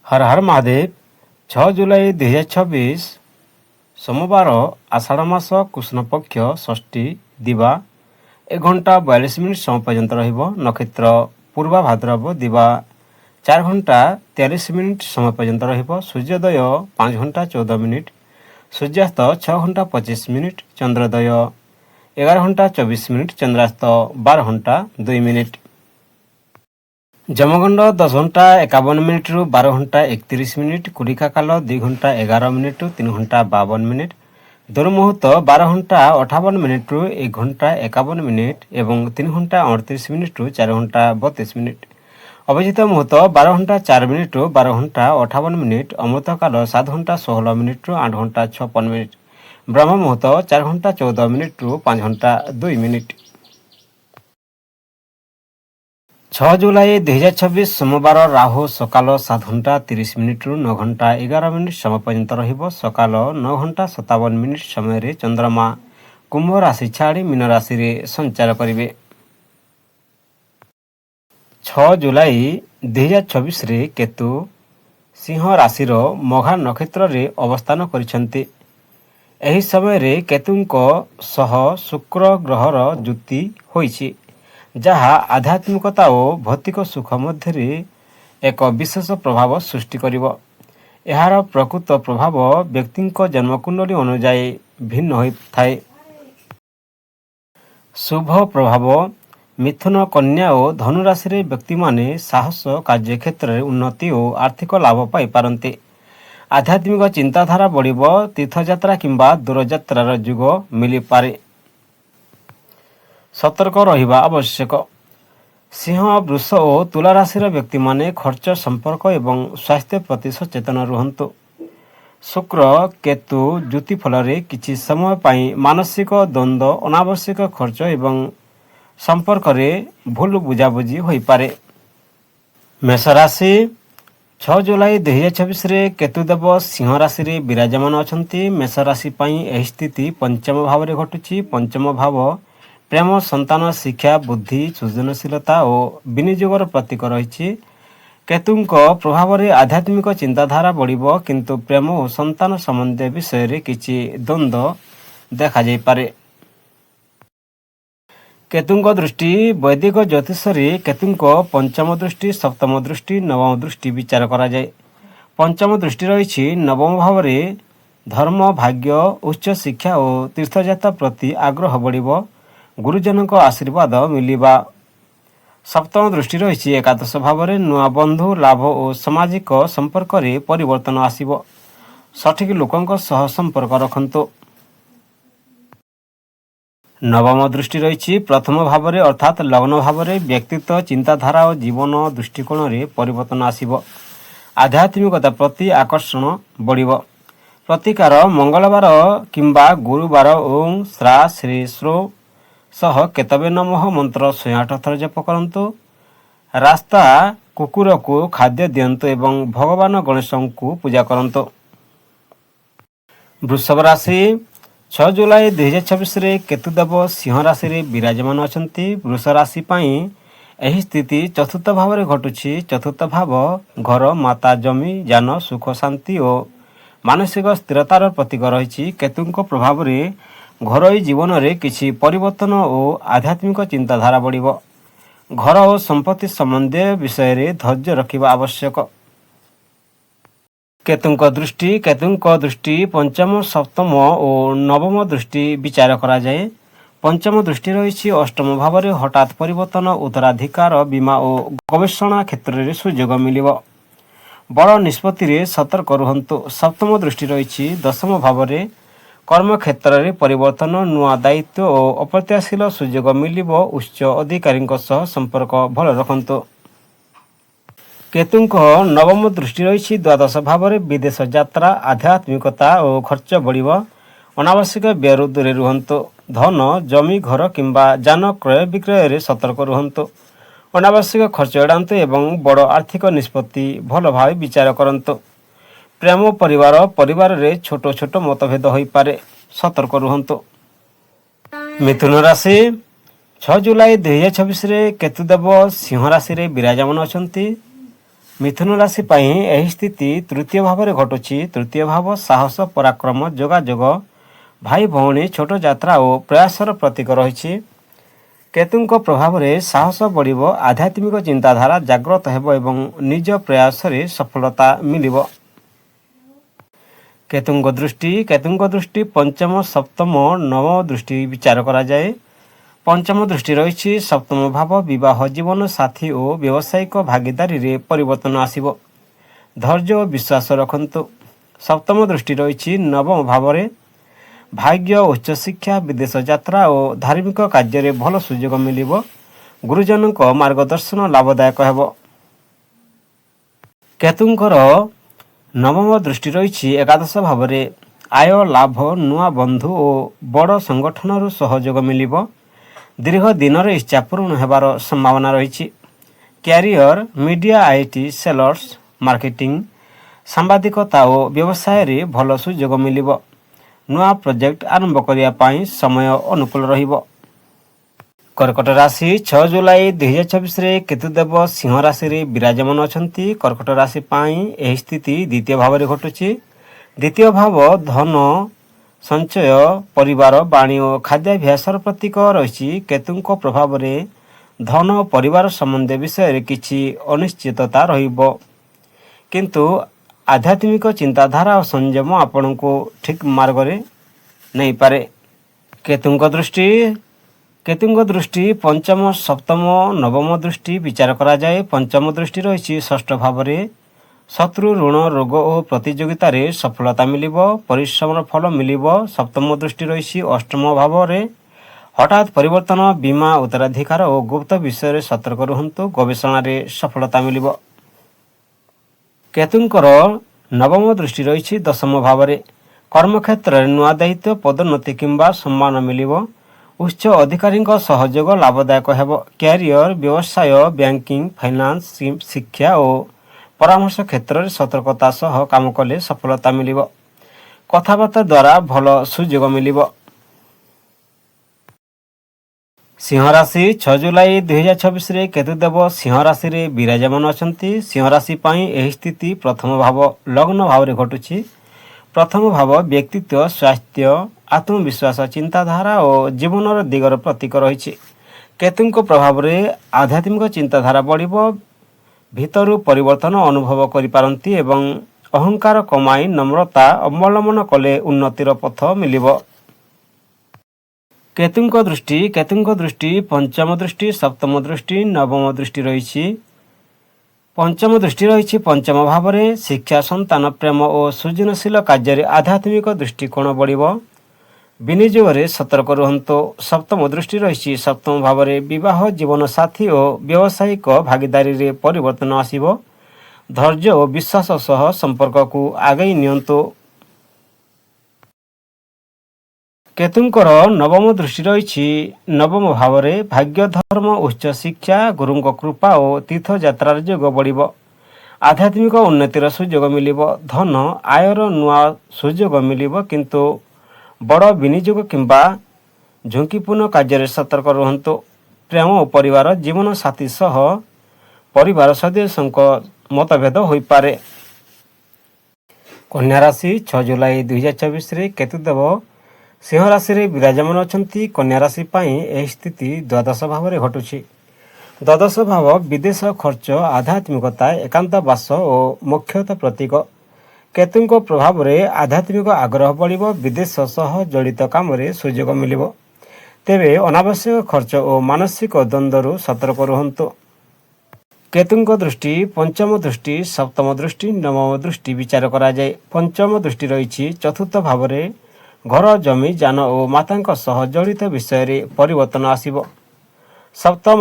हर हर महादेव 6 जुलाई 2026 सोमवार आषाढ़ मास कृष्ण पक्ष षष्ठी दिवा 1 घंटा 42 मिनिट समय पर्यंत रहिबो। नक्षत्र पूर्वा भाद्रव दिवा 4 घंटा 43 मिनिट समय पर्यंत रहिबो। सूर्योदय 5 घंटा 14 मिनिट, सूर्यास्त 6 घंटा 25 मिनिट, चंद्रोदय 11 घंटा 24 मिनिट, चंद्रास्त 12 घंटा 2 मिनिट। जमगंड 10 घंटा 51 मिनिट रु 12 घंटा 31 मिनिट, कुड़िका काल 2 घंटा 11 मिनिट रु 3 घंटा 52 मिनिट, दुर्मुहूर्त 12 घंटा 58 मिनिट रु 1 घंटा 51 मिनिट एवं 3 घंटा 38 मिनिट रु 4 घंटा 32 मिनिट। अभिजित मुहूर्त 12 घंटा 4 मिनिट रु 12 घंटा 58 मिनिट, अमृत काल 7 घंटा 16 मिनिट रु 8 घंटा 56 मिनिट, ब्रह्म मुहूर्त 4 घंटा 14 मिनिट रु 5 घंटा 2 मिनिट। 6 जुलाई 2026 सोमवार राहु सकाल 7 घंटा 30 मिनिट रु 9 घंटा 11 मिनिट समय पर्यंत रहिबो। सकाल 9 घंटा 57 मिनिट समय चंद्रमा कुंभ राशि छाड़ी मीन राशि रे संचार करिवे। 6 जुलाई 2026 रे केतु सिंह राशि रो मघा नक्षत्र रे अवस्थान करिसंती। एही समय रे केतुंको सह शुक्र ग्रहर युति होइछि, जहाँ आध्यात्मिकता और भौतिक सुख मध्य एक विशेष प्रभाव सृष्टि करिवो। एहार प्रकृत प्रभाव व्यक्ति जन्मकुंडली अनुजाई भिन्न होइथाए। शुभ प्रभाव मिथुन, कन्या और धनु राशि रे व्यक्ति माने साहस कार्य क्षेत्र में उन्नति और आर्थिक लाभ पाई पारंते। आध्यात्मिक चिंताधारा बढ़िबो। तीर्थयात्रा किंबा दूरयात्रार युग मिली पारे। सतर्क रहिबा आवश्यक। सिंह, वृष और तुला राशि व्यक्ति माने खर्च संपर्क एवं स्वास्थ्य प्रति सचेतन रुहंतु। शुक्र केतु युति फल किछि समय पाई मानसिक द्वंद्व, अनावश्यक खर्च एवं संपर्क रे भूल बुझाबुझी होई पारे। मेष राशि 6 जुलाई 2026 रे केतुदेव सिंह राशि रे विराजमान अछंती। मेष राशि पाई एही स्थिति पंचम भाव रे घटुछि। पंचम भाव प्रेम, संतान, शिक्षा, बुद्धि, सृजनशीलता और विनियोगर प्रतीक रही। केतुंको प्रभाव रे आध्यात्मिक चिंताधारा बढ़िबो, किंतु प्रेम और संतान संबंधी विषय रे किछि द्वंद्व देखा जाय पारे। केतुंको दृष्टि वैदिक ज्योतिष रे केतुंको पंचम दृष्टि, सप्तम दृष्टि, नवम दृष्टि विचार करा जाय। पंचम दृष्टि रही नवम भाव रे धर्म, भाग्य, उच्च शिक्षा और तीर्थयात्रा प्रति आग्रह बढ़िबो, गुरुजन को आशीर्वाद मिलिबा। सप्तम दृष्टि रही एकादश भाव रे नुआ बंधु लाभ और सामाजिक संपर्क रे परिवर्तन आसीबो। सठिक लोकंक सह संपर्क रखंतु। नवम दृष्टि रही प्रथम भाव रे अर्थात लग्न भाव रे व्यक्तित्व, चिंताधारा और जीवन दृष्टिकोण रे परिवर्तन आसीबो। आध्यात्मिकता प्रति आकर्षण बढ़िबो। प्रतिकार मंगलवार किंबा गुरुवार ओं श्रा श्री श्रो सह केतवे नमः मंत्र 108 थर जप करंतु। रास्ता कुकुर को खाद्य दियंतु एवं भगवान गणेश को पूजा करंतु। वृषभ राशि 6 जुलाई 2026 रे केतुदेव सिंह राशि रे विराजमान अछंती। वृष राशि पाई एही स्थिति चतुर्थ भाव रे घटुछि। चतुर्थ भाव घर, माता, जमी, जान, सुख, शांति और मानसिक स्थिरतार प्रतीक रही। केतुंको प्रभाव रे घरोई जीवन रे किछि परिवर्तन और आध्यात्मिक चिंताधारा बढ़िबो। घर और संपत्ति संबंधी विषय रे धैर्य रखिबा आवश्यक। केतुंको दृष्टि पंचम, सप्तम और नवम दृष्टि विचार करा जाए। पंचम दृष्टि रही अष्टम भाव रे हठात परिवर्तन, उत्तराधिकार, बीमा और गवेषणा क्षेत्र रे सुयोग मिलिबो। बड़ निष्पत्ति रे सतर्क रुहंतु। सप्तम दृष्टि रही दशम भाव रे कर्म क्षेत्र रे परिवर्तन, नुआ दायित्व और अप्रत्याशित सुयोग मिलिबो। उच्च अधिकारी सह संपर्क भल रखंतु। केतुंको नवम दृष्टि रही द्वादश भाव रे विदेश यात्रा, आध्यात्मिकता और खर्च बढ़िबो। अनावश्यक व्यय दूरे रुहंतु। धन, जमी, घर किंबा जान क्रय विक्रय रे सतर्क रुहंतु। अनावश्यक खर्च एड़ांतु एवं बड़ आर्थिक निष्पत्ति भल भाव विचार करंतु। प्रेम, परिवार रे छोट छोट मतभेद होई पारे, सतर्क रुहंतु। मिथुन राशि 6 जुलाई 2026 रे केतुदेव सिंह राशि रे विराजमान अछंती। ମିଥୁନ ରାଶି ପାଇଁ ଏହି ସ୍ଥିତି ତୃତୀୟ ଭାବରେ ଘଟୁଛି। ତୃତୀୟ ଭାବ ସାହସ, ପରାକ୍ରମ, ଯୋଗାଯୋଗ, ଭାଇ ଭଉଣୀ, ଛୋଟ ଯାତ୍ରା ଓ ପ୍ରୟାସର ପ୍ରତୀକ ରହିଛି। କେତୁଙ୍କ ପ୍ରଭାବରେ ସାହସ ବଢ଼ିବ, ଆଧ୍ୟାତ୍ମିକ ଚିନ୍ତାଧାରା ଜାଗ୍ରତ ହେବ ଏବଂ ନିଜ ପ୍ରୟାସରେ ସଫଳତା ମିଳିବ। କେତୁଙ୍କ ଦୃଷ୍ଟି ପଞ୍ଚମ, ସପ୍ତମ, ନବମ ଦୃଷ୍ଟି ବିଚାର କରାଯାଏ। ପଞ୍ଚମ ଦୃଷ୍ଟି ରହିଛି ସପ୍ତମ ଭାବ, ବିବାହ, ଜୀବନ ସାଥୀ ଓ ବ୍ୟବସାୟିକ ଭାଗିଦାରୀରେ ପରିବର୍ତ୍ତନ ଆସିବ। ଧୈର୍ଯ୍ୟ ଓ ବିଶ୍ୱାସ ରଖନ୍ତୁ। ସପ୍ତମ ଦୃଷ୍ଟି ରହିଛି ନବମ ଭାବରେ, ଭାଗ୍ୟ, ଉଚ୍ଚଶିକ୍ଷା, ବିଦେଶ ଯାତ୍ରା ଓ ଧାର୍ମିକ କାର୍ଯ୍ୟରେ ଭଲ ସୁଯୋଗ ମିଳିବ। ଗୁରୁଜନଙ୍କ ମାର୍ଗଦର୍ଶନ ଲାଭଦାୟକ ହେବ। କେତୁଙ୍କର ନବମ ଦୃଷ୍ଟି ରହିଛି ଏକାଦଶ ଭାବରେ, ଆୟ, ଲାଭ, ନୂଆ ବନ୍ଧୁ ଓ ବଡ଼ ସଂଗଠନରୁ ସହଯୋଗ ମିଳିବ। ଦୀର୍ଘ ଦିନରେ ଇଚ୍ଛା ପୂରଣ ହେବାର ସମ୍ଭାବନା ରହିଛି। Career, media, IT, sellers, marketing, ସାମ୍ବାଦିକତା ଓ ବ୍ୟବସାୟରେ ଭଲ ସୁଯୋଗ ମିଳିବ। ନୂଆ ପ୍ରୋଜେକ୍ଟ ଆରମ୍ଭ କରିବା ପାଇଁ ସମୟ ଅନୁକୂଳ ରହିବ। କର୍କଟ ରାଶି 6 ଜୁଲାଇ 2024ରେ କେତୁଦେବ ସିଂହ ରାଶିରେ ବିରାଜମାନ ଅଛନ୍ତି। କର୍କଟ ରାଶି ପାଇଁ ଏହି ସ୍ଥିତି ଦ୍ୱିତୀୟ ଭାବରେ ଘଟୁଛି। ଦ୍ୱିତୀୟ ଭାବ ଧନ, ସଞ୍ଚୟ, ପରିବାର, ବାଣୀ ଓ ଖାଦ୍ୟାଭ୍ୟାସର ପ୍ରତୀକ ରହିଛି। କେତୁଙ୍କ ପ୍ରଭାବରେ ଧନ ଓ ପରିବାର ସମ୍ବନ୍ଧୀୟ ବିଷୟରେ କିଛି ଅନିଶ୍ଚିତତା ରହିବ, କିନ୍ତୁ ଆଧ୍ୟାତ୍ମିକ ଚିନ୍ତାଧାରା ଓ ସଂଯମ ଆପଣଙ୍କୁ ଠିକ୍ ମାର୍ଗରେ ନେଇପାରେ। କେତୁଙ୍କ ଦୃଷ୍ଟି ପଞ୍ଚମ, ସପ୍ତମ, ନବମ ଦୃଷ୍ଟି ବିଚାର କରାଯାଏ। ପଞ୍ଚମ ଦୃଷ୍ଟି ରହିଛି ଷଷ୍ଠ ଭାବରେ, ଶତ୍ରୁ, ଋଣ, ରୋଗ ଓ ପ୍ରତିଯୋଗିତାରେ ସଫଳତା ମିଳିବ, ପରିଶ୍ରମର ଫଳ ମିଳିବ। ସପ୍ତମ ଦୃଷ୍ଟି ରହିଛି ଅଷ୍ଟମ ଭାବରେ, ହଠାତ୍ ପରିବର୍ତ୍ତନ, ବୀମା, ଉତ୍ତରାଧିକାର ଓ ଗୁପ୍ତ ବିଷୟରେ ସତର୍କ ରୁହନ୍ତୁ, ଗବେଷଣାରେ ସଫଳତା ମିଳିବ। କେତୁଙ୍କର ନବମ ଦୃଷ୍ଟି ରହିଛି ଦଶମ ଭାବରେ, କର୍ମକ୍ଷେତ୍ରରେ ନୂଆ ଦାୟିତ୍ୱ, ପଦୋନ୍ନତି କିମ୍ବା ସମ୍ମାନ ମିଳିବ। ଉଚ୍ଚ ଅଧିକାରୀଙ୍କ ସହଯୋଗ ଲାଭଦାୟକ ହେବ। କ୍ୟାରିୟର, ବ୍ୟବସାୟ, ବ୍ୟାଙ୍କିଂ, ଫାଇନାନ୍ସ, ଶିକ୍ଷା ଓ ପରାମର୍ଶ କ୍ଷେତ୍ରରେ ସତର୍କତା ସହ କାମ କଲେ ସଫଳତା ମିଳିବ। କଥାବାର୍ତ୍ତା ଦ୍ୱାରା ଭଲ ସୁଯୋଗ ମିଳିବ। ସିଂହ ରାଶି 6 ଜୁଲାଇ 2024ରେ କେତୁଦେବ ସିଂହ ରାଶିରେ ବିରାଜମାନ ଅଛନ୍ତି। ସିଂହ ରାଶି ପାଇଁ ଏହି ସ୍ଥିତି ପ୍ରଥମ ଭାବ, ଲଗ୍ନ ଭାବରେ ଘଟୁଛି। ପ୍ରଥମ ଭାବ ବ୍ୟକ୍ତିତ୍ୱ, ସ୍ୱାସ୍ଥ୍ୟ, ଆତ୍ମବିଶ୍ୱାସ, ଚିନ୍ତାଧାରା ଓ ଜୀବନର ଦିଗର ପ୍ରତୀକ ରହିଛି। କେତୁଙ୍କ ପ୍ରଭାବରେ ଆଧ୍ୟାତ୍ମିକ ଚିନ୍ତାଧାରା ବଢ଼ିବ, ଭିତରୁ ପରିବର୍ତ୍ତନ ଅନୁଭବ କରିପାରନ୍ତି ଏବଂ ଅହଙ୍କାର କମାଇ ନମ୍ରତା ଅବଲମ୍ବନ କଲେ ଉନ୍ନତିର ପଥ ମିଳିବ। କେତୁଙ୍କ ଦୃଷ୍ଟି ପଞ୍ଚମ ଦୃଷ୍ଟି, ସପ୍ତମ ଦୃଷ୍ଟି, ନବମ ଦୃଷ୍ଟି ରହିଛି। ପଞ୍ଚମ ଦୃଷ୍ଟି ରହିଛି ପଞ୍ଚମ ଭାବରେ, ଶିକ୍ଷା, ସନ୍ତାନ, ପ୍ରେମ ଓ ସୃଜନଶୀଳ କାର୍ଯ୍ୟରେ ଆଧ୍ୟାତ୍ମିକ ଦୃଷ୍ଟିକୋଣ ବଢ଼ିବ। ବିନିଯୋଗରେ ସତର୍କ ରୁହନ୍ତୁ। ସପ୍ତମ ଦୃଷ୍ଟି ରହିଛି ସପ୍ତମ ଭାବରେ, ବିବାହ, ଜୀବନସାଥୀ ଓ ବ୍ୟବସାୟିକ ଭାଗିଦାରୀରେ ପରିବର୍ତ୍ତନ ଆସିବ। ଧୈର୍ଯ୍ୟ ଓ ବିଶ୍ୱାସ ସହ ସମ୍ପର୍କକୁ ଆଗେଇ ନିଅନ୍ତୁ। କେତୁଙ୍କର ନବମ ଦୃଷ୍ଟି ରହିଛି ନବମ ଭାବରେ, ଭାଗ୍ୟ, ଧର୍ମ, ଉଚ୍ଚ ଶିକ୍ଷା, ଗୁରୁଙ୍କ କୃପା ଓ ତୀର୍ଥଯାତ୍ରାର ଯୋଗ ବଢ଼ିବ। ଆଧ୍ୟାତ୍ମିକ ଉନ୍ନତିର ସୁଯୋଗ ମିଳିବ। ଧନ, ଆୟର ନୂଆ ସୁଯୋଗ ମିଳିବ, କିନ୍ତୁ ବଡ଼ ବିନିଯୋଗ କିମ୍ବା ଝୁଙ୍କିପୂର୍ଣ୍ଣ କାର୍ଯ୍ୟରେ ସତର୍କ ରୁହନ୍ତୁ। ପ୍ରେମ ଓ ପରିବାର ଜୀବନସାଥୀ ସହ ପରିବାର ସଦସ୍ୟଙ୍କ ମତଭେଦ ହୋଇପାରେ। କନ୍ୟା ରାଶି 6 ଜୁଲାଇ 2024ରେ କେତୁଦେବ ସିଂହ ରାଶିରେ ବିରାଜମାନ ଅଛନ୍ତି। କନ୍ୟା ରାଶି ପାଇଁ ଏହି ସ୍ଥିତି ଦ୍ୱାଦଶ ଭାବରେ ଘଟୁଛି। ଦ୍ୱାଦଶ ଭାବ ବିଦେଶ ଖର୍ଚ୍ଚ, ଆଧ୍ୟାତ୍ମିକତା, ଏକାନ୍ତବାସ ଓ ମୋକ୍ଷତା ପ୍ରତୀକ। କେତୁଙ୍କ ପ୍ରଭାବରେ ଆଧ୍ୟାତ୍ମିକ ଆଗ୍ରହ ବଢ଼ିବ, ବିଦେଶ ସହ ଜଡ଼ିତ କାମରେ ସୁଯୋଗ ମିଳିବ। ତେବେ ଅନାବଶ୍ୟକ ଖର୍ଚ୍ଚ ଓ ମାନସିକ ଦ୍ୱନ୍ଦ୍ୱରୁ ସତର୍କ ରୁହନ୍ତୁ। କେତୁଙ୍କ ଦୃଷ୍ଟି ପଞ୍ଚମ ଦୃଷ୍ଟି, ସପ୍ତମ ଦୃଷ୍ଟି, ନବମ ଦୃଷ୍ଟି ବିଚାର କରାଯାଏ। ପଞ୍ଚମ ଦୃଷ୍ଟି ରହିଛି ଚତୁର୍ଥ ଭାବରେ, ଘର, ଜମି, ଯାନ ଓ ମାତାଙ୍କ ସହ ଜଡ଼ିତ ବିଷୟରେ ପରିବର୍ତ୍ତନ ଆସିବ। ସପ୍ତମ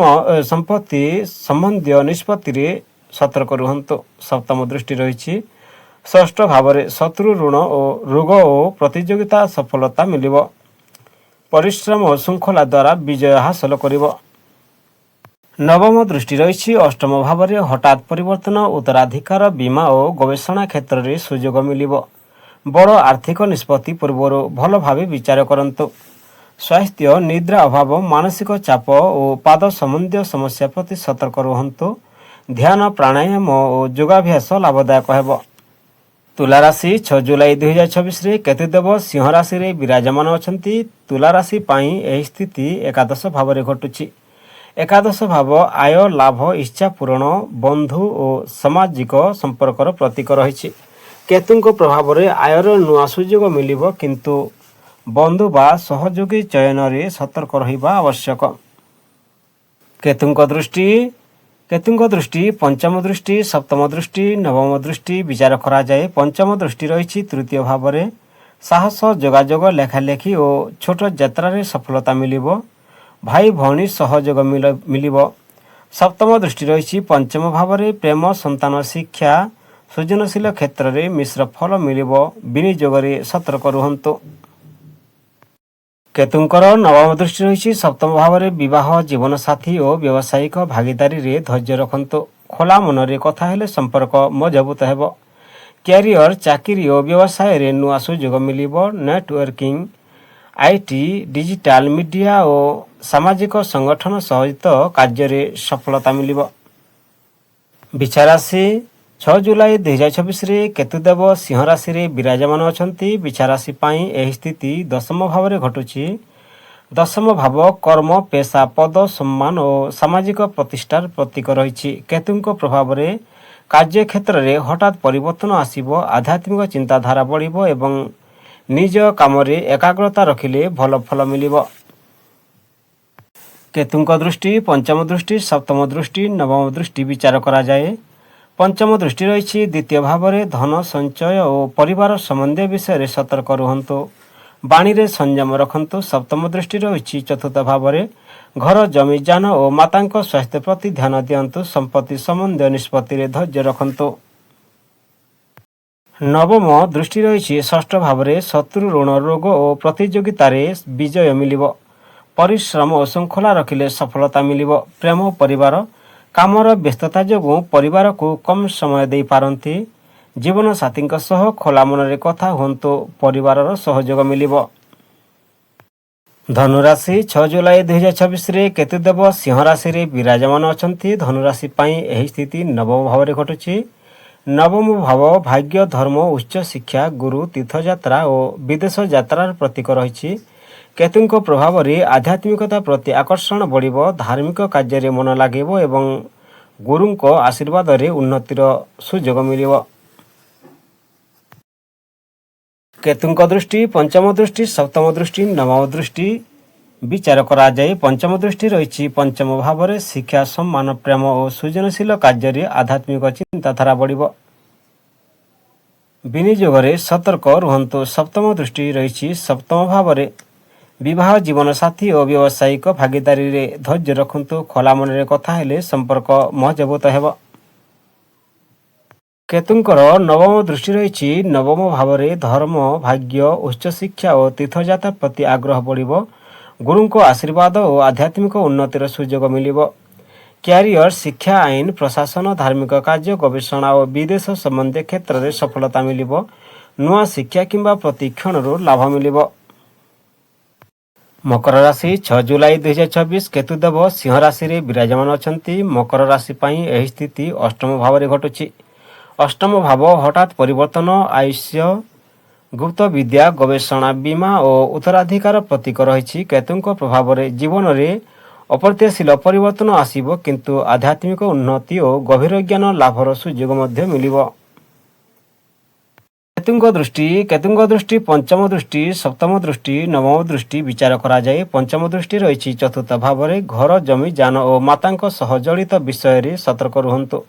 ସମ୍ପତ୍ତି ସମ୍ବନ୍ଧୀୟ ନିଷ୍ପତ୍ତିରେ ସତର୍କ ରୁହନ୍ତୁ। ସପ୍ତମ ଦୃଷ୍ଟି ରହିଛି ଷଷ୍ଠ ଭାବରେ, ଶତ୍ରୁ, ଋଣ ଓ ରୋଗ ଓ ପ୍ରତିଯୋଗିତା ସଫଳତା ମିଳିବ। ପରିଶ୍ରମ ଓ ଶୃଙ୍ଖଳା ଦ୍ୱାରା ବିଜୟ ହାସଲ କରିବ। ନବମ ଦୃଷ୍ଟି ରହିଛି ଅଷ୍ଟମ ଭାବରେ, ହଠାତ୍ ପରିବର୍ତ୍ତନ, ଉତ୍ତରାଧିକାର, ବୀମା ଓ ଗବେଷଣା କ୍ଷେତ୍ରରେ ସୁଯୋଗ ମିଳିବ। ବଡ଼ ଆର୍ଥିକ ନିଷ୍ପତ୍ତି ପୂର୍ବରୁ ଭଲ ଭାବେ ବିଚାର କରନ୍ତୁ। ସ୍ୱାସ୍ଥ୍ୟ, ନିଦ୍ରା ଅଭାବ, ମାନସିକ ଚାପ ଓ ପାଦ ସମ୍ବନ୍ଧୀୟ ସମସ୍ୟା ପ୍ରତି ସତର୍କ ରୁହନ୍ତୁ। ଧ୍ୟାନ ପ୍ରାଣାୟାମ ଓ ଯୋଗାଭ୍ୟାସ ଲାଭଦାୟକ ହେବ। ତୁଲା ରାଶି 6 ଜୁଲାଇ 2024ରେ କେତୁଦେବ ସିଂହ ରାଶିରେ ବିରାଜମାନ ଅଛନ୍ତି। ତୁଲା ରାଶି ପାଇଁ ଏହି ସ୍ଥିତି ଏକାଦଶ ଭାବରେ ଘଟୁଛି। ଏକାଦଶ ଭାବ ଆୟ, ଲାଭ, ଇଚ୍ଛା ପୂରଣ, ବନ୍ଧୁ ଓ ସାମାଜିକ ସମ୍ପର୍କର ପ୍ରତୀକ ରହିଛି। କେତୁଙ୍କ ପ୍ରଭାବରେ ଆୟର ନୂଆ ସୁଯୋଗ ମିଳିବ, କିନ୍ତୁ ବନ୍ଧୁ ବା ସହଯୋଗୀ ଚୟନରେ ସତର୍କ ରହିବା ଆବଶ୍ୟକ। କେତୁଙ୍କ ଦୃଷ୍ଟି ପଞ୍ଚମ ଦୃଷ୍ଟି, ସପ୍ତମ ଦୃଷ୍ଟି, ନବମ ଦୃଷ୍ଟି ବିଚାର କରାଯାଏ। ପଞ୍ଚମ ଦୃଷ୍ଟି ରହିଛି ତୃତୀୟ ଭାବରେ। ସାହସ, ଯୋଗାଯୋଗ, ଲେଖାଲେଖି ଓ ଛୋଟ ଯାତ୍ରାରେ ସଫଳତା ମିଳିବ। ଭାଇ ଭଉଣୀ ସହଯୋଗ ମିଳିବ। ସପ୍ତମ ଦୃଷ୍ଟି ରହିଛି ପଞ୍ଚମ ଭାବରେ। ପ୍ରେମ, ସନ୍ତାନ, ଶିକ୍ଷା, ସୃଜନଶୀଳ କ୍ଷେତ୍ରରେ ମିଶ୍ର ଫଳ ମିଳିବ। ବିନିଯୋଗରେ ସତର୍କ ରୁହନ୍ତୁ। କେତୁଙ୍କର ନବମ ଦୃଷ୍ଟି ରହିଛି ସପ୍ତମ ଭାବରେ। ବିବାହ, ଜୀବନସାଥୀ ଓ ବ୍ୟବସାୟିକ ଭାଗିଦାରୀରେ ଧୈର୍ଯ୍ୟ ରଖନ୍ତୁ। ଖୋଲା ମନରେ କଥା ହେଲେ ସମ୍ପର୍କ ମଜବୁତ ହେବ। କ୍ୟାରିୟର, ଚାକିରି ଓ ବ୍ୟବସାୟରେ ନୂଆ ସୁଯୋଗ ମିଳିବ। ନେଟୱାର୍କିଂ, ଆଇଟି, ଡିଜିଟାଲ ମିଡ଼ିଆ ଓ ସାମାଜିକ ସଂଗଠନ ସହିତ କାର୍ଯ୍ୟରେ ସଫଳତା ମିଳିବ। ବିଛା ରାଶି 6 ଜୁଲାଇ 2024ରେ କେତୁଦେବ ସିଂହ ରାଶିରେ ବିରାଜମାନ ଅଛନ୍ତି। ବିଛା ରାଶି ପାଇଁ ଏହି ସ୍ଥିତି ଦଶମ ଭାବରେ ଘଟୁଛି। ଦଶମ ଭାବ କର୍ମ, ପେଶା, ପଦ, ସମ୍ମାନ ଓ ସାମାଜିକ ପ୍ରତିଷ୍ଠାର ପ୍ରତୀକ ରହିଛି। କେତୁଙ୍କ ପ୍ରଭାବରେ କାର୍ଯ୍ୟକ୍ଷେତ୍ରରେ ହଠାତ୍ ପରିବର୍ତ୍ତନ ଆସିବ। ଆଧ୍ୟାତ୍ମିକ ଚିନ୍ତାଧାରା ବଢ଼ିବ ଏବଂ ନିଜ କାମରେ ଏକାଗ୍ରତା ରଖିଲେ ଭଲ ଫଳ ମିଳିବ। କେତୁଙ୍କ ଦୃଷ୍ଟି ପଞ୍ଚମ ଦୃଷ୍ଟି, ସପ୍ତମ ଦୃଷ୍ଟି, ନବମ ଦୃଷ୍ଟି ବିଚାର କରାଯାଏ। ପଞ୍ଚମ ଦୃଷ୍ଟି ରହିଛି ଦ୍ୱିତୀୟ ଭାବରେ। ଧନ, ସଞ୍ଚୟ ଓ ପରିବାର ସମ୍ବନ୍ଧୀୟ ବିଷୟରେ ସତର୍କ ରୁହନ୍ତୁ। ବାଣୀରେ ସଂଯମ ରଖନ୍ତୁ। ସପ୍ତମ ଦୃଷ୍ଟି ରହିଛି ଚତୁର୍ଥ ଭାବରେ। ଘର, ଜମି, ଯାନ ଓ ମାତାଙ୍କ ସ୍ୱାସ୍ଥ୍ୟ ପ୍ରତି ଧ୍ୟାନ ଦିଅନ୍ତୁ। ସମ୍ପତ୍ତି ସମ୍ବନ୍ଧୀୟ ନିଷ୍ପତ୍ତିରେ ଧୈର୍ଯ୍ୟ ରଖନ୍ତୁ। ନବମ ଦୃଷ୍ଟି ରହିଛି ଷଷ୍ଠ ଭାବରେ। ଶତ୍ରୁ, ଋଣ, ରୋଗ ଓ ପ୍ରତିଯୋଗିତାରେ ବିଜୟ ମିଳିବ। ପରିଶ୍ରମ ଓ ଶୃଙ୍ଖଳା ରଖିଲେ ସଫଳତା ମିଳିବ। ପ୍ରେମ, ପରିବାର, କାମର ବ୍ୟସ୍ତତା ଯୋଗୁଁ ପରିବାରକୁ କମ୍ ସମୟ ଦେଇପାରନ୍ତି। ଜୀବନସାଥୀଙ୍କ ସହ ଖୋଲା ମନରେ କଥା ହୁଅନ୍ତୁ। ପରିବାରର ସହଯୋଗ ମିଳିବ। ଧନୁରାଶି 6 ଜୁଲାଇ 2024ରେ କେତୁଦେବ ସିଂହ ରାଶିରେ ବିରାଜମାନ ଅଛନ୍ତି। ଧନୁରାଶି ପାଇଁ ଏହି ସ୍ଥିତି ନବମ ଭାବରେ ଘଟୁଛି। ନବମ ଭାବ ଭାଗ୍ୟ, ଧର୍ମ, ଉଚ୍ଚ ଶିକ୍ଷା, ଗୁରୁ, ତୀର୍ଥଯାତ୍ରା ଓ ବିଦେଶ ଯାତ୍ରାର ପ୍ରତୀକ ରହିଛି। କେତୁଙ୍କ ପ୍ରଭାବରେ ଆଧ୍ୟାତ୍ମିକତା ପ୍ରତି ଆକର୍ଷଣ ବଢ଼ିବ। ଧାର୍ମିକ କାର୍ଯ୍ୟରେ ମନ ଲାଗିବ ଏବଂ ଗୁରୁଙ୍କ ଆଶୀର୍ବାଦରେ ଉନ୍ନତିର ସୁଯୋଗ ମିଳିବ। କେତୁଙ୍କ ଦୃଷ୍ଟି ପଞ୍ଚମ ଦୃଷ୍ଟି, ସପ୍ତମ ଦୃଷ୍ଟି, ନବମ ଦୃଷ୍ଟି ବିଚାର କରାଯାଏ। ପଞ୍ଚମ ଦୃଷ୍ଟି ରହିଛି ପଞ୍ଚମ ଭାବରେ। ଶିକ୍ଷା, ସମ୍ମାନ, ପ୍ରେମ ଓ ସୃଜନଶୀଳ କାର୍ଯ୍ୟରେ ଆଧ୍ୟାତ୍ମିକ ଚିନ୍ତାଧାରା ବଢ଼ିବ। ବିନିଯୋଗରେ ସତର୍କ ରୁହନ୍ତୁ। ସପ୍ତମ ଦୃଷ୍ଟି ରହିଛି ସପ୍ତମ ଭାବରେ। ବିବାହ, ଜୀବନସାଥୀ ଓ ବ୍ୟବସାୟିକ ଭାଗିଦାରୀରେ ଧୈର୍ଯ୍ୟ ରଖନ୍ତୁ। ଖୋଲା ମନରେ କଥା ହେଲେ ସମ୍ପର୍କ ମଜବୁତ ହେବ। କେତୁଙ୍କର ନବମ ଦୃଷ୍ଟି ରହିଛି ନବମ ଭାବରେ। ଧର୍ମ, ଭାଗ୍ୟ, ଉଚ୍ଚଶିକ୍ଷା ଓ ତୀର୍ଥଯାତ୍ରା ପ୍ରତି ଆଗ୍ରହ ବଢ଼ିବ। ଗୁରୁଙ୍କ ଆଶୀର୍ବାଦ ଓ ଆଧ୍ୟାତ୍ମିକ ଉନ୍ନତିର ସୁଯୋଗ ମିଳିବ। କ୍ୟାରିୟର, ଶିକ୍ଷା, ଆଇନ, ପ୍ରଶାସନ, ଧାର୍ମିକ କାର୍ଯ୍ୟ, ଗବେଷଣା ଓ ବିଦେଶ ସମ୍ବନ୍ଧୀୟ କ୍ଷେତ୍ରରେ ସଫଳତା ମିଳିବ। ନୂଆ ଶିକ୍ଷା କିମ୍ବା ପ୍ରଶିକ୍ଷଣରୁ ଲାଭ ମିଳିବ। ମକର ରାଶି 6 ଜୁଲାଇ 2024 କେତୁଦେବ ସିଂହ ରାଶିରେ ବିରାଜମାନ ଅଛନ୍ତି। ମକର ରାଶି ପାଇଁ ଏହି ସ୍ଥିତି ଅଷ୍ଟମ ଭାବରେ ଘଟୁଛି। ଅଷ୍ଟମ ଭାବ ହଠାତ୍ ପରିବର୍ତ୍ତନ, ଆୟୁଷ୍ୟ, ଗୁପ୍ତ ବିଦ୍ୟା, ଗବେଷଣା, ବୀମା ଓ ଉତ୍ତରାଧିକାର ପ୍ରତୀକ ରହିଛି। କେତୁଙ୍କ ପ୍ରଭାବରେ ଜୀବନରେ ଅପ୍ରତ୍ୟାଶିତ ପରିବର୍ତ୍ତନ ଆସିବ, କିନ୍ତୁ ଆଧ୍ୟାତ୍ମିକ ଉନ୍ନତି ଓ ଗଭୀର ଜ୍ଞାନ ଲାଭର ସୁଯୋଗ ମଧ୍ୟ ମିଳିବ। କେତୁଙ୍କ ଦୃଷ୍ଟି ପଞ୍ଚମ ଦୃଷ୍ଟି, ସପ୍ତମ ଦୃଷ୍ଟି, ନବମ ଦୃଷ୍ଟି ବିଚାର କରାଯାଏ। ପଞ୍ଚମ ଦୃଷ୍ଟି ରହିଛି ଚତୁର୍ଥ ଭାବରେ। ଘର, ଜମି, ଯାନ ଓ ମାତାଙ୍କ ସହ ଜଡ଼ିତ ବିଷୟରେ ସତର୍କ ରୁହନ୍ତୁ।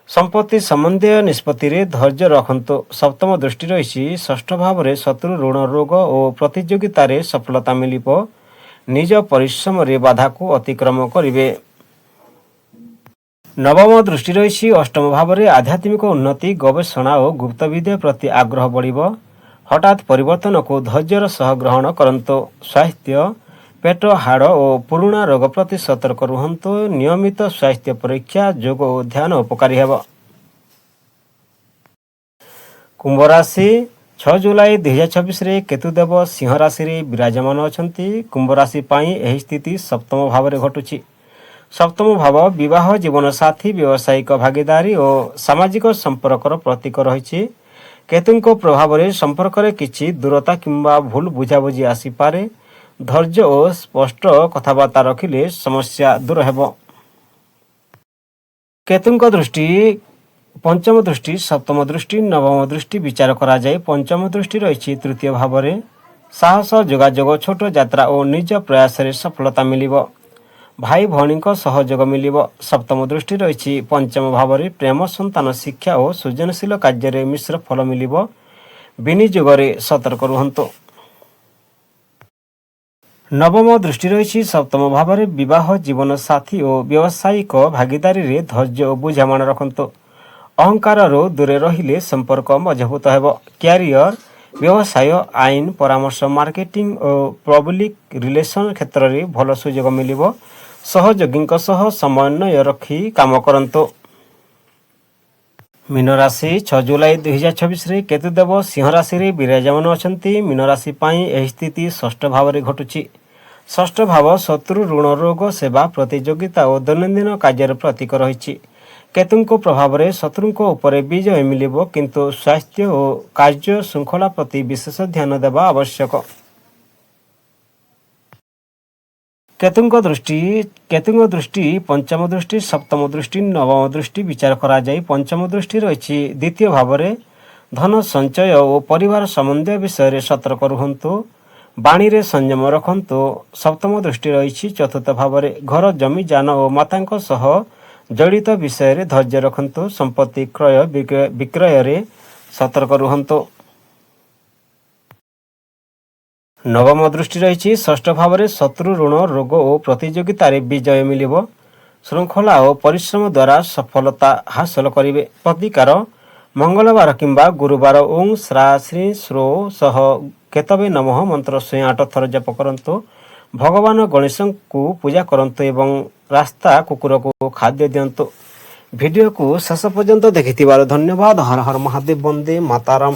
ସମ୍ପତ୍ତି ସମ୍ବନ୍ଧୀୟ ନିଷ୍ପତ୍ତିରେ ଧୈର୍ଯ୍ୟ ରଖନ୍ତୁ। ସପ୍ତମ ଦୃଷ୍ଟି ରହିଛି ଷଷ୍ଠ ଭାବରେ। ଶତ୍ରୁ, ଋଣ, ରୋଗ ଓ ପ୍ରତିଯୋଗିତାରେ ସଫଳତା ମିଳିବ। ନିଜ ପରିଶ୍ରମରେ ବାଧାକୁ ଅତିକ୍ରମ କରିବେ। ନବମ ଦୃଷ୍ଟି ରହିଛି ଅଷ୍ଟମ ଭାବରେ। ଆଧ୍ୟାତ୍ମିକ ଉନ୍ନତି, ଗବେଷଣା ଓ ଗୁପ୍ତ ବିଦ୍ୟା ପ୍ରତି ଆଗ୍ରହ ବଢ଼ିବ। ହଠାତ୍ ପରିବର୍ତ୍ତନକୁ ଧୈର୍ଯ୍ୟର ସହ ଗ୍ରହଣ କରନ୍ତୁ। ସ୍ୱାସ୍ଥ୍ୟ, ପେଟ, ହାଡ଼ ଓ ପୁରୁଣା ରୋଗ ପ୍ରତି ସତର୍କ ରୁହନ୍ତୁ। ନିୟମିତ ସ୍ୱାସ୍ଥ୍ୟ ପରୀକ୍ଷା, ଯୋଗ ଓ ଧ୍ୟାନ ଉପକାରୀ ହେବ। କୁମ୍ଭ ରାଶି 6 ଜୁଲାଇ 2024ରେ କେତୁଦେବ ସିଂହ ରାଶିରେ ବିରାଜମାନ ଅଛନ୍ତି। କୁମ୍ଭ ରାଶି ପାଇଁ ଏହି ସ୍ଥିତି ସପ୍ତମ ଭାବରେ ଘଟୁଛି। ସପ୍ତମ ଭାବ ବିବାହ ଜୀବନସାଥୀ ବ୍ୟବସାୟିକ ଭାଗିଦାରୀ ଓ ସାମାଜିକ ସମ୍ପର୍କର ପ୍ରତୀକ ରହିଛି। କେତୁଙ୍କ ପ୍ରଭାବରେ ସମ୍ପର୍କରେ କିଛି ଦୂରତା କିମ୍ବା ଭୁଲ ବୁଝାବୁଝି ଆସିପାରେ। ଧୈର୍ଯ୍ୟ ଓ ସ୍ପଷ୍ଟ କଥାବାର୍ତ୍ତା ରଖିଲେ ସମସ୍ୟା ଦୂର ହେବ। କେତୁଙ୍କ ଦୃଷ୍ଟି ପଞ୍ଚମ ଦୃଷ୍ଟି, ସପ୍ତମ ଦୃଷ୍ଟି, ନବମ ଦୃଷ୍ଟି ବିଚାର କରାଯାଏ। ପଞ୍ଚମ ଦୃଷ୍ଟି ରହିଛି ତୃତୀୟ ଭାବରେ। ସାହସ, ଯୋଗାଯୋଗ, ଛୋଟ ଯାତ୍ରା ଓ ନିଜ ପ୍ରୟାସରେ ସଫଳତା ମିଳିବ। ଭାଇ ଭଉଣୀଙ୍କ ସହଯୋଗ ମିଳିବ। ସପ୍ତମ ଦୃଷ୍ଟି ରହିଛି ପଞ୍ଚମ ଭାବରେ। ପ୍ରେମ, ସନ୍ତାନ, ଶିକ୍ଷା ଓ ସୃଜନଶୀଳ କାର୍ଯ୍ୟରେ ମିଶ୍ର ଫଳ ମିଳିବ। ବିନିଯୋଗରେ ସତର୍କ ରୁହନ୍ତୁ। ନବମ ଦୃଷ୍ଟି ରହିଛି ସପ୍ତମ ଭାବରେ। ବିବାହ ଜୀବନସାଥୀ ଓ ବ୍ୟବସାୟିକ ଭାଗିଦାରୀରେ ଧୈର୍ଯ୍ୟ ଓ ବୁଝାମଣା ରଖନ୍ତୁ। ଅହଙ୍କାରରୁ ଦୂରେ ରହିଲେ ସମ୍ପର୍କ ମଜବୁତ ହେବ। କ୍ୟାରିୟର, ବ୍ୟବସାୟ, ଆଇନ, ପରାମର୍ଶ, ମାର୍କେଟିଂ ଓ ପବ୍ଲିକ୍ ରିଲେସନ୍ କ୍ଷେତ୍ରରେ ଭଲ ସୁଯୋଗ ମିଳିବ। ସହଯୋଗୀଙ୍କ ସହ ସମନ୍ୱୟ ରଖି କାମ କରନ୍ତୁ। ମୀନ ରାଶି 6 ଜୁଲାଇ 2024ରେ କେତୁଦେବ ସିଂହ ରାଶିରେ ବିରାଜମାନ ଅଛନ୍ତି। ମୀନ ରାଶି ପାଇଁ ଏହି ସ୍ଥିତି ଷଷ୍ଠ ଭାବରେ ଘଟୁଛି। ଷଷ୍ଠ ଭାବ ଶତ୍ରୁ, ଋଣ, ରୋଗ, ସେବା, ପ୍ରତିଯୋଗିତା ଓ ଦୈନନ୍ଦିନ କାର୍ଯ୍ୟର ପ୍ରତୀକ ରହିଛି। କେତୁଙ୍କ ପ୍ରଭାବରେ ଶତ୍ରୁଙ୍କ ଉପରେ ବିଜୟ ମିଳିବ, କିନ୍ତୁ ସ୍ୱାସ୍ଥ୍ୟ ଓ କାର୍ଯ୍ୟ ଶୃଙ୍ଖଳା ପ୍ରତି ବିଶେଷ ଧ୍ୟାନ ଦେବା ଆବଶ୍ୟକ। କେତୁଙ୍କ ଦୃଷ୍ଟି ପଞ୍ଚମ ଦୃଷ୍ଟି, ସପ୍ତମ ଦୃଷ୍ଟି, ନବମ ଦୃଷ୍ଟି ବିଚାର କରାଯାଇ। ପଞ୍ଚମ ଦୃଷ୍ଟି ରହିଛି ଦ୍ୱିତୀୟ ଭାବରେ। ଧନ ସଞ୍ଚୟ ଓ ପରିବାର ସମ୍ବନ୍ଧୀୟ ବିଷୟରେ ସତର୍କ ରୁହନ୍ତୁ। ବାଣୀରେ ସଂଯମ ରଖନ୍ତୁ। ସପ୍ତମ ଦୃଷ୍ଟି ରହିଛି ଚତୁର୍ଥ ଭାବରେ। ଘର, ଜମି, ଯାନ ଓ ମାତାଙ୍କ ସହ ଜଡ଼ିତ ବିଷୟରେ ଧୈର୍ଯ୍ୟ ରଖନ୍ତୁ। ସମ୍ପତ୍ତି କ୍ରୟ ବିକ୍ରୟରେ ସତର୍କ ରୁହନ୍ତୁ। ନବମ ଦୃଷ୍ଟି ରହିଛି ଷଷ୍ଠ ଭାବରେ। ଶତ୍ରୁ, ଋଣ, ରୋଗ ଓ ପ୍ରତିଯୋଗିତାରେ ବିଜୟ ମିଳିବ। ଶୃଙ୍ଖଳା ଓ ପରିଶ୍ରମ ଦ୍ୱାରା ସଫଳତା ହାସଲ କରିବେ। ପ୍ରତିକାର ମଙ୍ଗଳବାର କିମ୍ବା ଗୁରୁବାର ଓଁ ଶ୍ରା ଶ୍ରୀ ଶ୍ରୋ ସହ କେତବେ ନମଃ ମନ୍ତ୍ର 108 ଥର ଜପ କରନ୍ତୁ। ଭଗବାନ ଗଣେଶଙ୍କୁ ପୂଜା କରନ୍ତୁ ଏବଂ ରାସ୍ତା କୁକୁରକୁ ଖାଦ୍ୟ ଦିଅନ୍ତୁ। ଭିଡ଼ିଓକୁ ଶେଷ ପର୍ଯ୍ୟନ୍ତ ଦେଖିଥିବାରୁ ଧନ୍ୟବାଦ। ହର ହର ମହାଦେବ, ବନ୍ଦେ ମାତାରାମ।